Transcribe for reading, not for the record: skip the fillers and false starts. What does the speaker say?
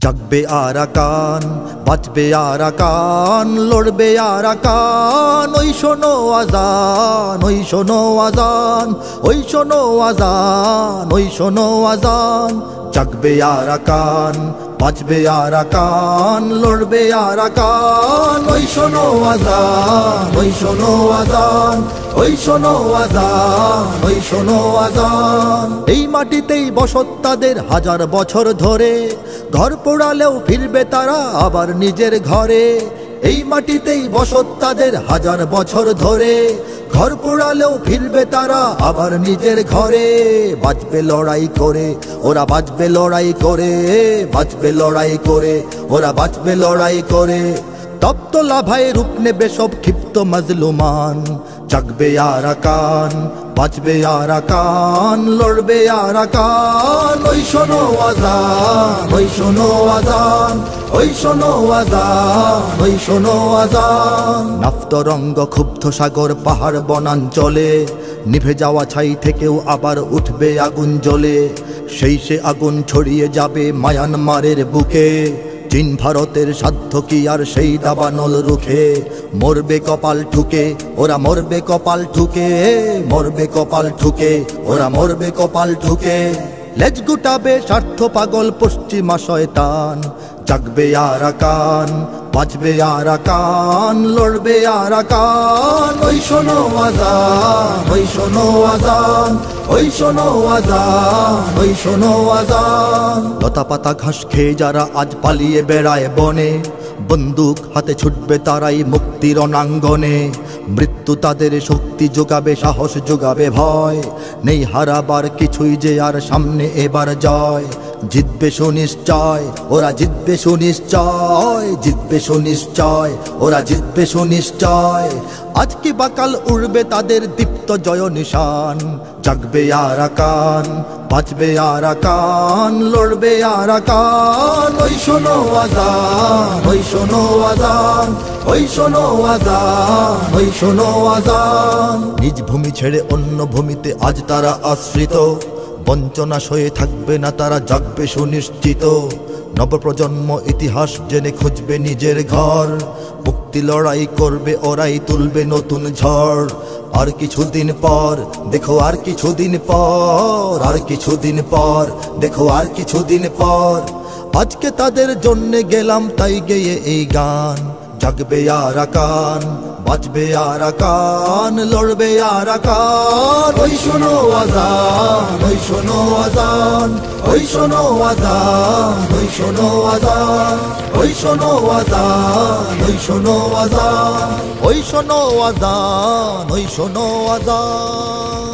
জাগবে আরাকান, বাঁচবে আরাকান, লড়বে আরাকান। ওই শোনো আজান, ওই শোনো আজান, ওই শোনো আজান, ওই শোনো আজান। জাগবে আরাকান, বাঁচবে আরাকান, লড়বে আরাকান। ওই শোনো আজান, ওই শোনো আজান, ওই শোনো আজান, ওই শোনো আজান। এই মাটিতেই বসত তাদের হাজার বছর ধরে, ঘর পোড়ালেও ফিরবে তারা আবার নিজের ঘরে। এই মাটিতেই বসত তাদের হাজার বছর ধরে, ঘর পোড়ালেও ফিরবে তারা আবার নিজের ঘরে। বাঁচবে লড়াই করে, ওরা বাঁচবে লড়াই করে, বাঁচবে লড়াই করে, ওরা বাঁচবে লড়াই করে। তপ্ত লাভায় রূপ নেবে সব ক্ষিপ্ত মাজলুমান। জাগবে আরাকান, বাঁচবে আরাকান, লড়বে আরাকান। ওই শোনো আজান, ওই শোনো আজান, ওই শোনো আজান, ওই শোনো আজান। নাফতরঙ্গ ক্ষুব্ধ সাগর পাহাড় বনাঞ্চলে, নিভে যাওয়া ছাই থেকেও আবার উঠবে আগুন জ্বলে। সেই সে আগুন ছড়িয়ে যাবে মায়ানমারের বুকে। চীন ভারতের সাধ্য কি আর সেই দাবানল রুখে? মরবে কপাল ঠুকে, ওরা মরবে কপাল ঠুকে, মরবে কপাল ঠুকে, ওরা মরবে কপাল ঠুকে। লেজ গুটাবে স্বার্থ পাগল পশ্চিমা শয়তান। জাগবে আরাকান, বাঁচবে আরাকান, লড়বে আরাকান। ওই শোনো আজান, ওই শোনো আজান, ওই শোনো আজান, ওই শোনো আজান। লতা পাতা ঘাস খেয়ে যারা আজ পালিয়ে বেড়ায় বনে, বন্দুক হাতে ছুটবে তারাই মুক্তির রণাঙ্গনে। মৃত্যু তাদের শক্তি যোগাবে, সাহস যোগাবে ভয়। নেই হারাবার কিছুই যে আর সামনে এবার জয়। জিতবে সুনিশ্চয়, ওরা জিতবে সুনিশ্চয়, জিতবে সুনিশ্চয়, ওরা জিতবে সুনিশ্চয়। আজকে বাকাল উড়বে তাদের দীপ্ত জয় নিশান। জাগবে আরাকান, বাঁচবে আরাকান, লড়বে আরাকান। ওই শোনো আজান, ওই শোনো আজান, ওই শোনো আজান, ওই শোনো আজান। নিজ ভূমি ছেড়ে অন্য ভূমিতে আজ তারা আশ্রিত, বঞ্চনা সয়ে থাকবে না তারা, জাগবে সুনিশ্চিত। নবপ্রজন্ম ইতিহাস জেনে খুঁজবে নিজের ঘর। মুক্তি লড়াই করবে ওরাই, তুলবে নতুন ঝড়। আর কিছুদিন পর দেখো, আর কিছুদিন পর, আর কিছুদিন পর দেখো, আর কিছুদিন পর। আজকে তাদের জন্যে গেলাম তাই গেয়ে এই গান। জাগবে আরাকান, বাঁচবে আরাকান, লড়বে আরাকান। ওই শোনো আজান, ওই শোনো আজান, ওই শোনো আজান, ওই শোনো আজান, ওই শোনো আজান, ওই শোনো আজান, ওই শোনো আজান, ওই শোনো আজান।